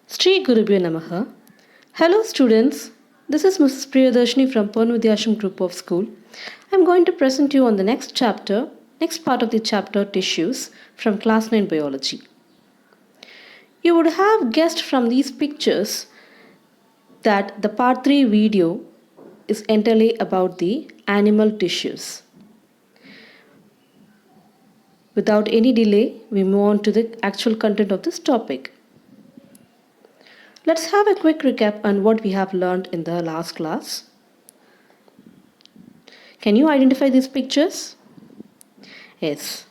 Sri Gurubhyo Namaha. Hello students, this is Mrs. Priyadarshini from Purnavidyashram Group of School. I am going to present you on the next part of the chapter Tissues from Class 9 Biology. You would have guessed from these pictures that the part 3 video is entirely about the animal tissues. Without any delay, we move on to the actual content of this topic. Let's have a quick recap on what we have learned in the last class. Can you identify these pictures? Yes,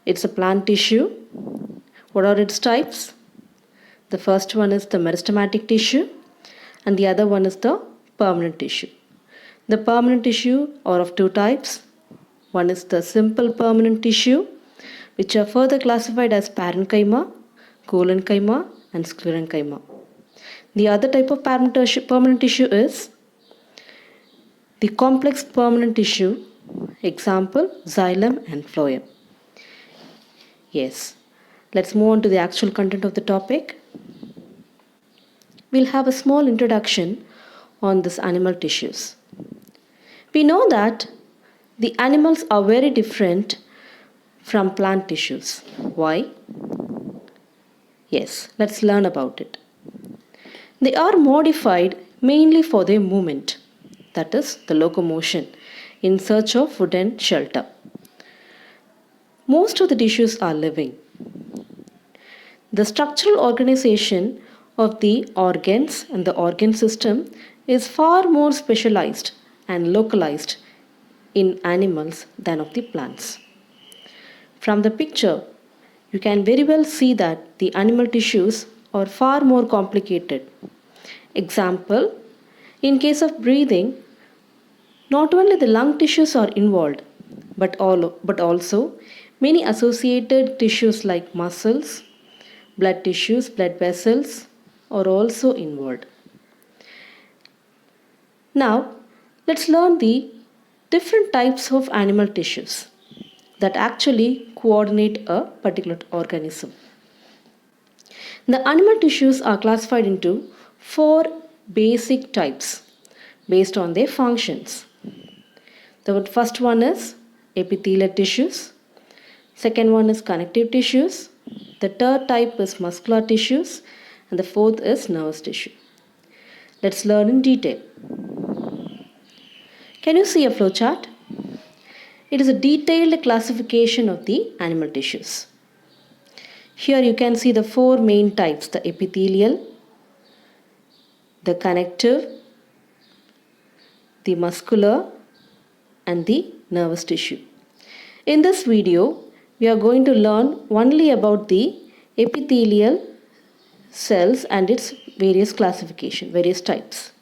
it's a plant tissue. What are its types? The first one is the meristematic tissue and the other one is the permanent tissue. The permanent tissue are of two types. One is the simple permanent tissue, which are further classified as parenchyma, collenchyma and sclerenchyma. The other type of permanent tissue is the complex permanent tissue, example xylem and phloem. Yes, let's move on to the actual content of the topic. We'll have a small introduction on this animal tissues. We know that the animals are very different from plant tissues. Why? Yes, let's learn about it. They are modified mainly for their movement, that is, the locomotion, in search of food and shelter. Most of the tissues are living. The structural organization of the organs and the organ system is far more specialized and localized in animals than of the plants. From the picture, you can very well see that the animal tissues are far more complicated. Example, in case of breathing, not only the lung tissues are involved, but also many associated tissues like muscles, blood tissues, blood vessels are also involved. Now, let's learn the different types of animal tissues that actually coordinate a particular organism. The animal tissues are classified into 4 basic types based on their functions. The first one is epithelial tissues, second one is connective tissues, the third type is muscular tissues, and the fourth is nervous tissue. Let's learn in detail. Can you see a flowchart? It is a detailed classification of the animal tissues. Here you can see the 4 main types: the epithelial, the connective, the muscular, and the nervous tissue. In this video, we are going to learn only about the epithelial cells and its various classification, various types.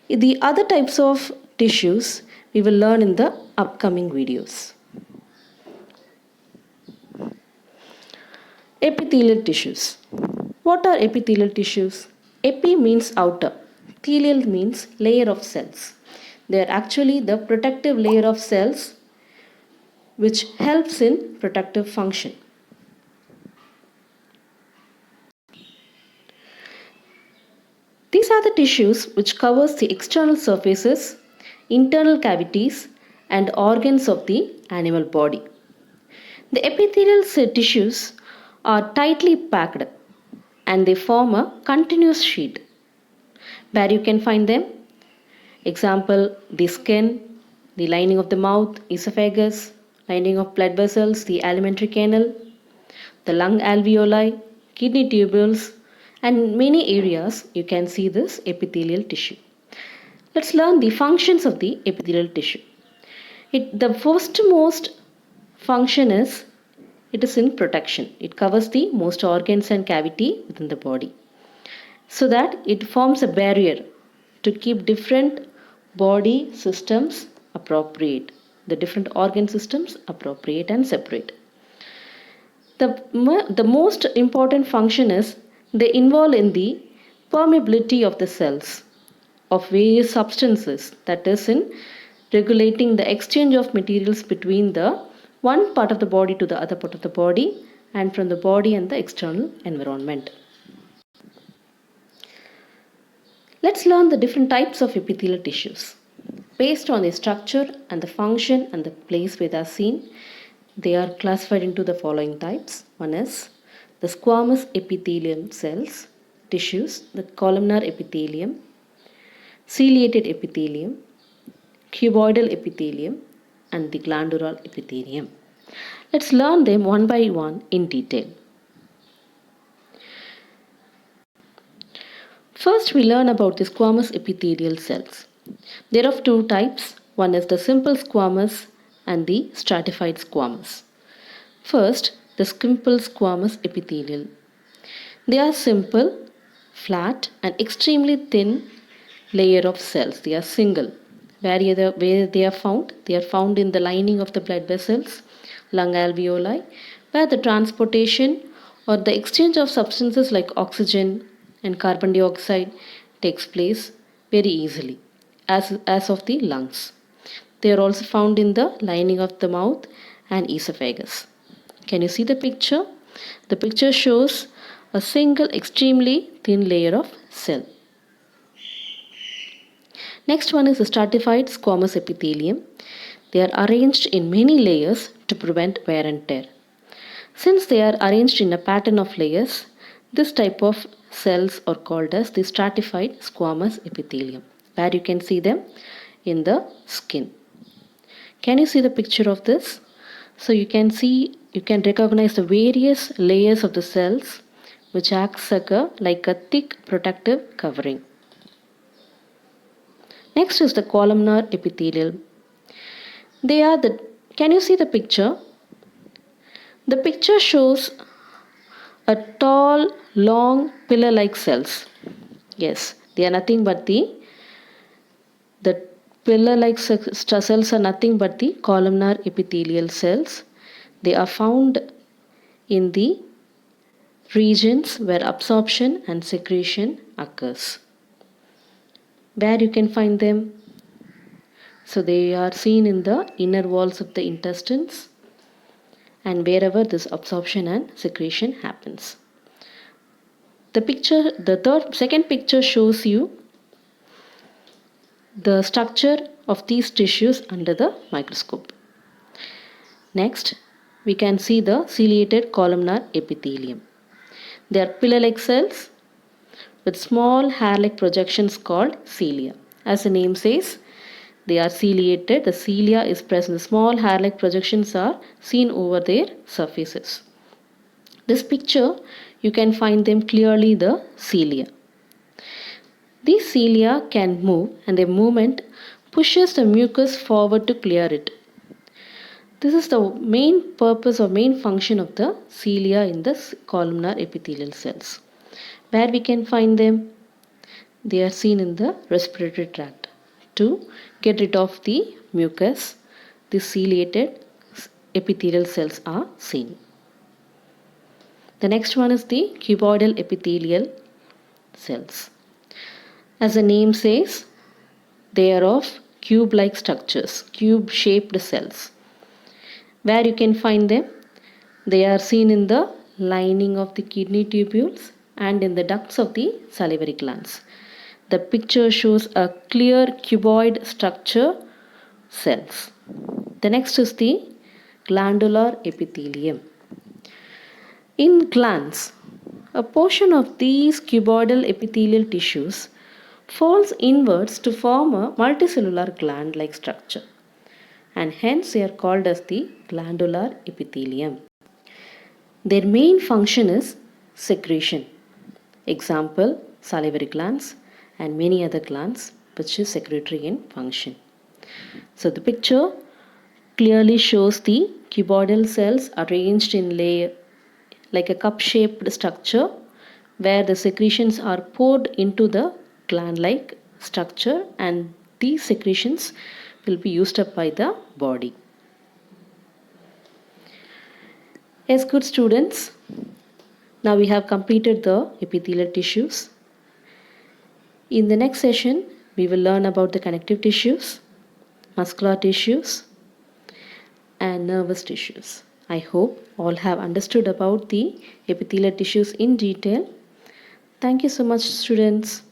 The other types of tissues we will learn in the upcoming videos. Epithelial tissues. What are epithelial tissues? Epi means outer, thelial means layer of cells. They are actually the protective layer of cells which helps in protective function. These are the tissues which covers the external surfaces, internal cavities and organs of the animal body. The epithelial tissues are tightly packed and they form a continuous sheet. Where you can find them? Example, the skin, the lining of the mouth, esophagus, lining of blood vessels, the alimentary canal, the lung alveoli, kidney tubules, and many areas you can see this epithelial tissue. Let's learn the functions of the epithelial tissue. The first most function is it is in protection. It covers the most organs and cavity within the body, so that it forms a barrier to keep different body systems appropriate, the different organ systems appropriate and separate. The most important function is they involve in the permeability of the cells of various substances, that is in regulating the exchange of materials between the one part of the body to the other part of the body and from the body and the external environment. Let's learn the different types of epithelial tissues. Based on their structure and the function and the place where they are seen, they are classified into the following types. One is the squamous epithelium cells, tissues, the columnar epithelium, ciliated epithelium, cuboidal epithelium, and the glandular epithelium. Let's learn them one by one in detail. First, we learn about the squamous epithelial cells. There are of two types. One is the simple squamous and the stratified squamous. First, the simple squamous epithelial. They are simple, flat, and extremely thin layer of cells. They are single. Where they are found? They are found in the lining of the blood vessels, lung alveoli, where the transportation or the exchange of substances like oxygen and carbon dioxide takes place very easily, as of the lungs. They are also found in the lining of the mouth and esophagus. Can you see the picture? The picture shows a single extremely thin layer of cell. Next one is the stratified squamous epithelium. They are arranged in many layers to prevent wear and tear. Since they are arranged in a pattern of layers, this type of cells are called as the stratified squamous epithelium, where you can see them in the skin. Can you see the picture of this? So you can recognize the various layers of the cells which acts like a thick protective covering. Next is the columnar epithelial. Can you see the picture? The picture shows a tall, long, pillar-like cells. Yes, they are nothing but the pillar-like cells are nothing but the columnar epithelial cells. They are found in the regions where absorption and secretion occurs. Where you can find them? So they are seen in the inner walls of the intestines and wherever this absorption and secretion happens. The second picture shows you the structure of these tissues under the microscope. Next, we can see the ciliated columnar epithelium. They are pillar-like cells with small hair-like projections called cilia. As the name says, they are ciliated. The cilia is present. The small hair-like projections are seen over their surfaces. This picture, you can find them clearly the cilia. These cilia can move and their movement pushes the mucus forward to clear it. This is the main purpose or main function of the cilia in the columnar epithelial cells. Where we can find them? They are seen in the respiratory tract. To get rid of the mucus, the ciliated epithelial cells are seen. The next one is the cuboidal epithelial cells. As the name says, they are of cube-like structures, cube-shaped cells. Where you can find them? They are seen in the lining of the kidney tubules and in the ducts of the salivary glands. The picture shows a clear cuboid structure cells. The next is the glandular epithelium. In glands, a portion of these cuboidal epithelial tissues falls inwards to form a multicellular gland-like structure, and hence they are called as the glandular epithelium. Their main function is secretion. Example, salivary glands and many other glands which is secretory in function. So the picture clearly shows the cuboidal cells arranged in layer like a cup-shaped structure where the secretions are poured into the gland-like structure and these secretions will be used up by the body. Yes, good students. Now we have completed the epithelial tissues. In the next session, we will learn about the connective tissues, muscular tissues, and nervous tissues. I hope all have understood about the epithelial tissues in detail. Thank you so much, students.